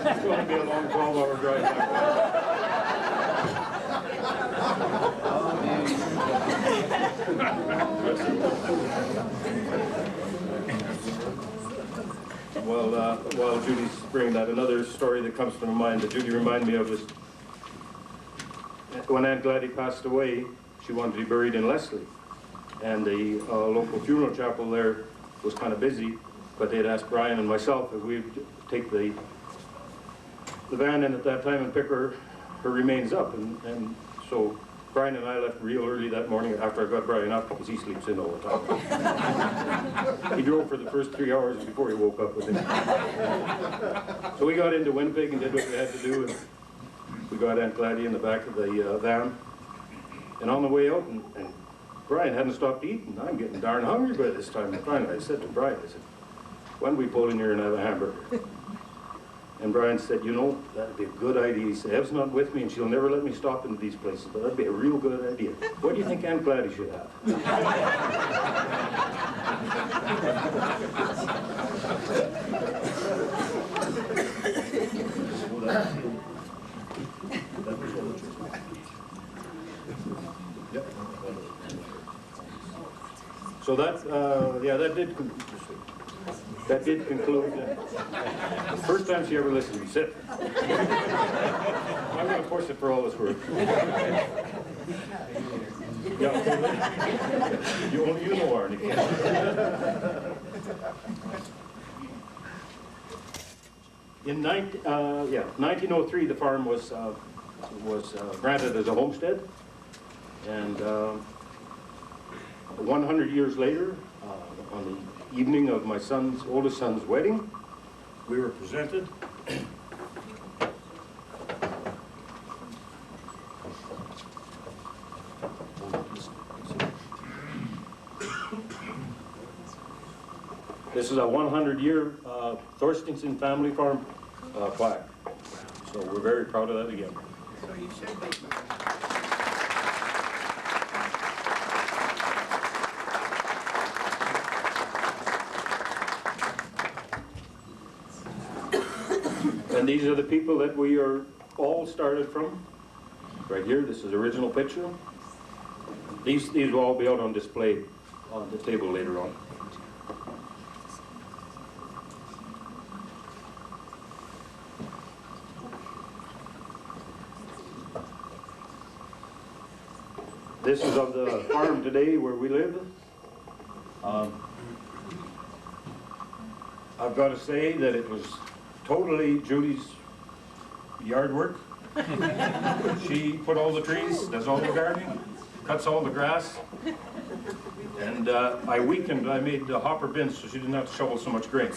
It's going to be a long 12-hour drive back. While Judy's bringing that, another story that comes to my mind that Judy reminded me of is when Aunt Gladys passed away, she wanted to be buried in Leslie. And the local funeral chapel there was kind of busy, but they'd asked Brian and myself if we'd take the van in at that time and pick her remains up. And so Brian and I left real early that morning after I got Brian up, because he sleeps in all the time. He drove for the first 3 hours before he woke up with him. So we got into Winnipeg and did what we had to do, and we got Aunt Gladys in the back of the van. And on the way out, and Brian hadn't stopped eating. I'm getting darn hungry by this time. And finally I said to Brian, I said, when do we pull in here and have a hamburger? And Brian said, you know, that'd be a good idea. He said, Ev's not with me and she'll never let me stop into these places, but that'd be a real good idea. What do you think Aunt Gladys should have? So that, yeah, that did conclude. The first time she ever listened to me. Sit. I'm going to force it for all it's worth. Yeah. You know Arnie. In 1903, the farm was granted as a homestead, and 100 years later, on the evening of my oldest son's wedding, we were presented this is a 100-year Thorsteinson family farm plaque. So we're very proud of that again. So you should be. And these are the people that we are all started from. Right here, this is the original picture. These will all be out on display on the table later on. This is of the farm today where we live. I've got to say that it was totally Judy's yard work. She put all the trees, does all the gardening, cuts all the grass. And I weakened, I made the hopper bins so she didn't have to shovel so much grain.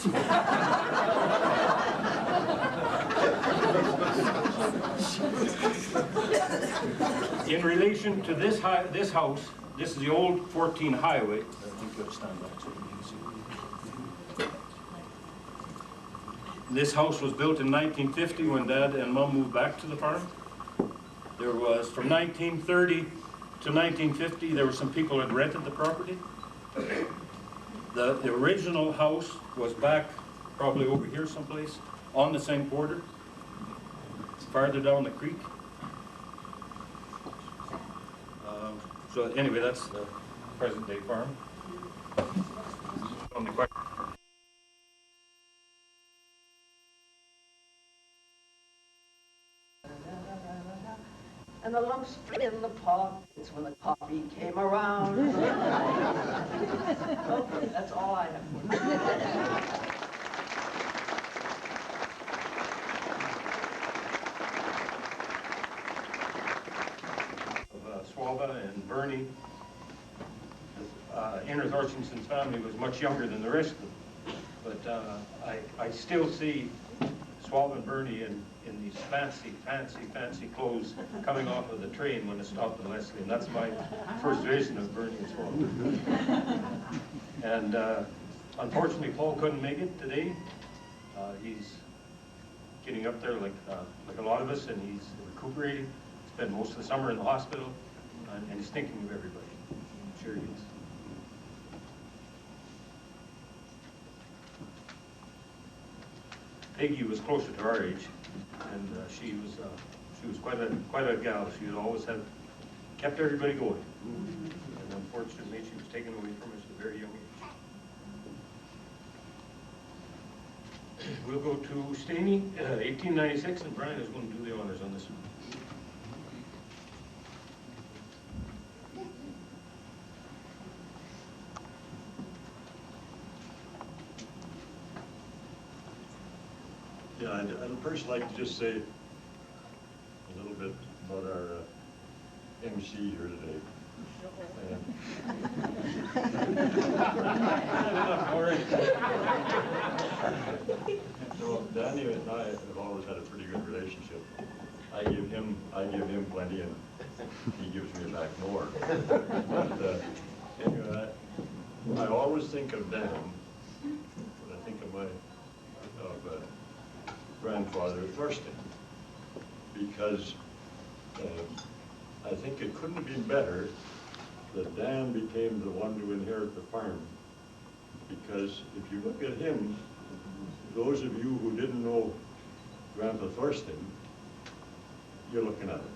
In relation to this house, this is the old 14 highway. I think you've got to stand back so you can see. This house was built in 1950 when Dad and Mom moved back to the farm. There was, from 1930 to 1950, there were some people that rented the property. The original house was back, probably over here someplace, on the same border, farther down the creek. So anyway, that's the present day farm. On the question. And the lumps in the pot, it's when the coffee came around. Okay, that's all I have. Swalba and Bernie, Inner Thorsteinson's family was much younger than the rest of them. But I still see Swalba and Bernie in these fancy clothes coming off of the train when it stopped in Leslie. And that's my first vision of Bernie and Swalba. And unfortunately, Paul couldn't make it today. He's getting up there like a lot of us, and he's recuperating. Spent most of the summer in the hospital. And he's thinking of everybody. I'm sure he is. Peggy was closer to our age, and she was quite a gal. She had always kept everybody going. And unfortunately, she was taken away from us at a very young age. We'll go to Staney, 1896, and Brian is going to do the honors on this one. Yeah, I'd first like to just say a little bit about our MC here today. So Danny and I have always had a pretty good relationship. I give him plenty, and he gives me back more. But anyway, I always think of Dan when I think of my grandfather Thorstein, because I think it couldn't have been better that Dan became the one to inherit the farm, because if you look at him, those of you who didn't know Grandpa Thorstein, you're looking at him.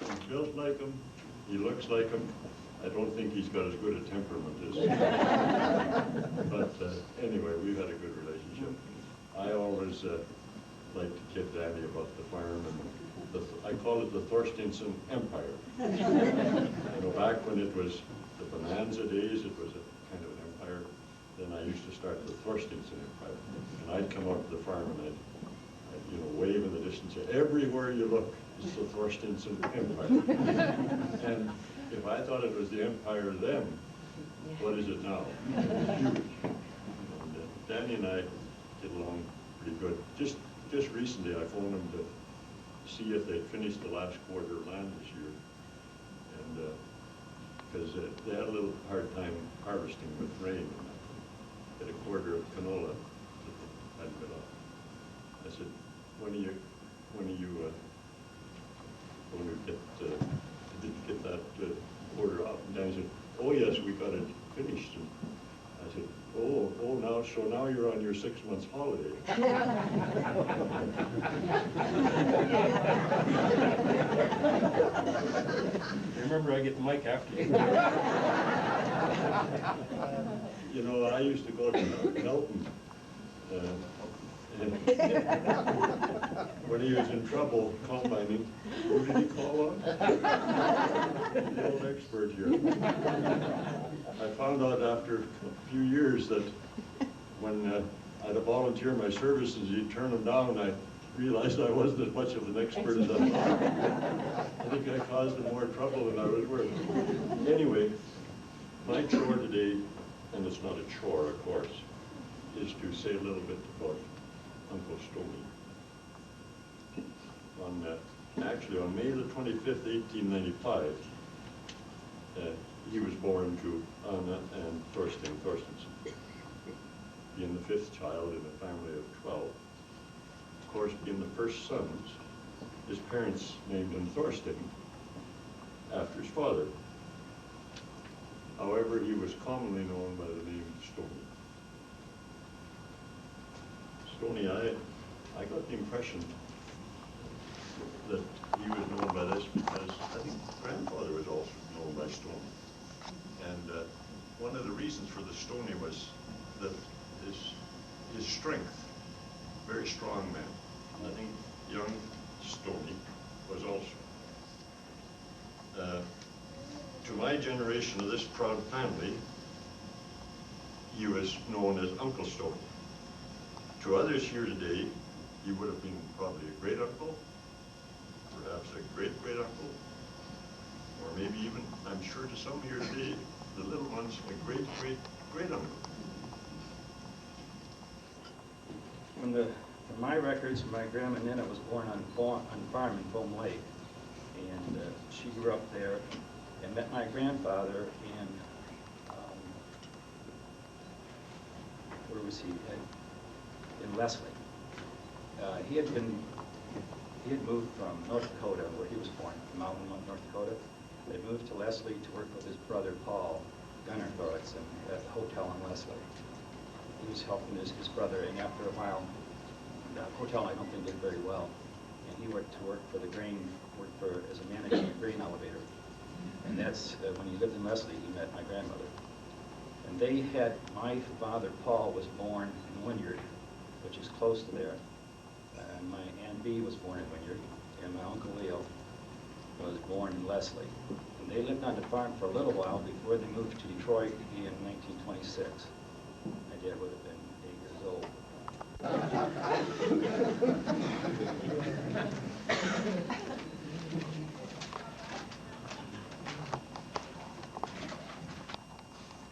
He's built like him, he looks like him. I don't think he's got as good a temperament as but anyway, we've had a good relationship. I always like to kid Danny about the farm, and I call it the Thorsteinson Empire. You know, back when it was the Bonanza days, it was a kind of an empire. Then I used to start the Thorsteinson Empire, and I'd come up to the farm and I'd you know, wave in the distance, say, everywhere you look, it's the Thorsteinson Empire. And if I thought it was the empire then, what is it now? Huge. And Danny and I get along pretty good. Just recently, I phoned them to see if they'd finished the last quarter of land this year, and because they had a little hard time harvesting with rain. Had a quarter of canola that they hadn't got off. I said, when are you going to get that quarter off? And Danny said, oh yes, we got it finished. And I said, so now you're on your 6 months holiday. Remember, I get the mic after you. You know, I used to go to Melton, and when he was in trouble combining, who did he call on? The old expert here. I found out after a few years that when I'd volunteer my services, he'd turn them down. I realized I wasn't as much of an expert as I thought. I think I caused him more trouble than I was worth. Anyway, my chore today, and it's not a chore, of course, is to say a little bit about Uncle Stoney. Actually, on May the 25th, 1895, he was born to Anna and Thorstein Thorsteinson, being the 5th child in a family of 12. Of course, being the first sons, his parents named him Thorstein after his father. However, he was commonly known by the name Stoney. Stoney, I got the impression that he was known by this because I think grandfather was also known by Stoney. And one of the reasons for the Stoney was that his strength, very strong man. And I think young Stoney was also. To my generation of this proud family, he was known as Uncle Stoney. To others here today, he would have been probably a great uncle, perhaps a great uncle, or maybe even, I'm sure to some here today, the little ones, a great uncle. From my records, my grandma Nina was born on a farm in Foam Lake, and she grew up there and met my grandfather in, where was he? In Leslie. He had moved from North Dakota, where he was born, Mountain, North Dakota. They moved to Leslie to work with his brother Paul Gunnar Thorsteinson at the hotel in Leslie. He was helping his brother, and after a while, the hotel I don't think did very well. And he went to work for the grain, as a manager in a grain elevator. And that's when he lived in Leslie, he met my grandmother. And they had, my father, Paul, was born in Wynyard, which is close to there. And my Aunt Bee was born in Wynyard, and my Uncle Leo was born in Leslie. And they lived on the farm for a little while before they moved to Detroit in 1926. My dad would have been 8 years old.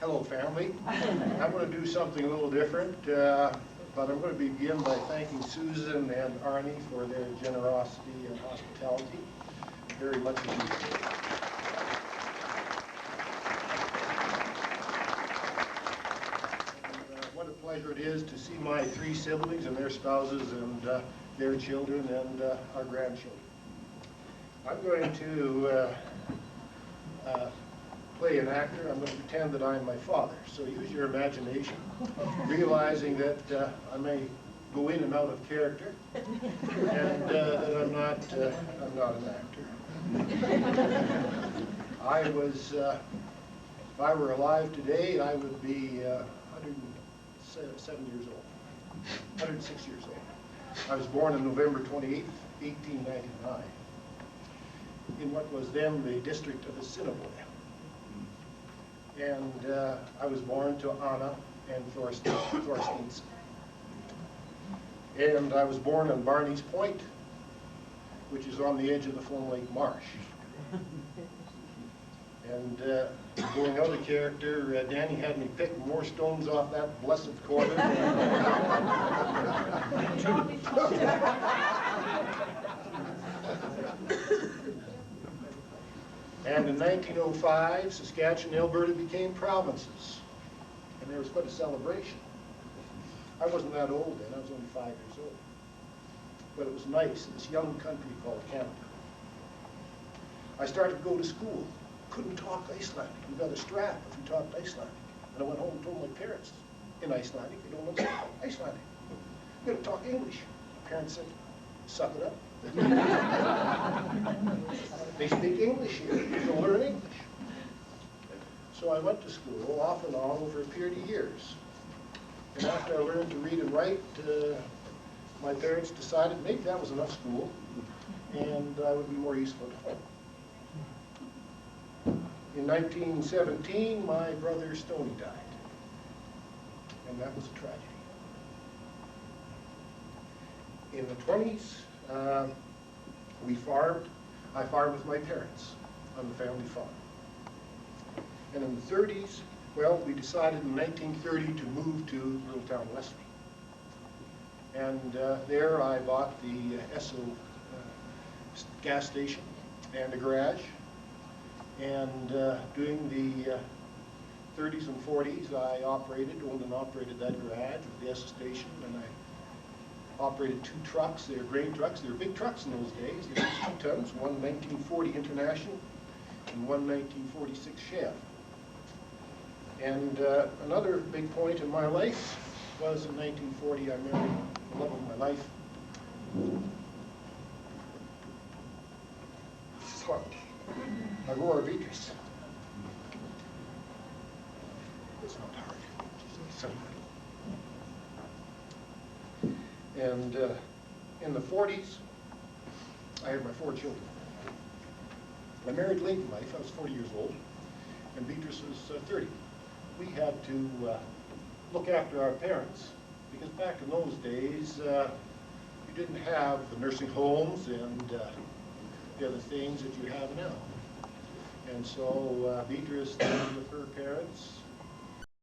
Hello, family. I'm going to do something a little different, but I'm going to begin by thanking Susan and Arnie for their generosity and hospitality. Very much appreciated. What a pleasure it is to see my 3 siblings and their spouses and their children and our grandchildren. I'm going to play an actor. I'm going to pretend that I'm my father. So use your imagination, realizing that I may go in and out of character, and that I'm not an actor. If I were alive today, I would be 107 years old, 106 years old. I was born on November 28th, 1899, in what was then the district of Assiniboia. And I was born to Anna and Thorsteinson. And I was born on Barney's Point, which is on the edge of the Flon Lake Marsh. And going out of character, Danny had me pick more stones off that blessed corner. And in 1905, Saskatchewan and Alberta became provinces. And there was quite a celebration. I wasn't that old then, I was only 5 years old. But it was nice in this young country called Canada. I started to go to school. Couldn't talk Icelandic. We got a strap if you talked Icelandic. And I went home and told my parents, in Icelandic, you don't understand Icelandic. You gotta talk English. My parents said, suck it up. They speak English here. You can learn English. So I went to school off and on over a period of years. And after I learned to read and write, my parents decided maybe that was enough school and I would be more useful at home. In 1917, my brother Stoney died. And that was a tragedy. In the 20s, we farmed. I farmed with my parents on the family farm. And in the 30s, well, we decided in 1930 to move to little town Leslie. And there I bought the Esso gas station and a garage. And during the 30s and 40s, I owned and operated that garage with the Esso station, and I operated 2 trucks. They were grain trucks. They were big trucks in those days. They were 2 tons, one 1940 International and one 1946 Chev. And another big point in my life was in 1940 I married the love of my life. Aurora Beatrice. It's not hard. And in the 40s, I had my 4 children. I married late in life. I was 40 years old, and Beatrice was 30. We had to look after our parents, because back in those days, you didn't have the nursing homes and the other things that you have now. And so Beatrice stayed with her parents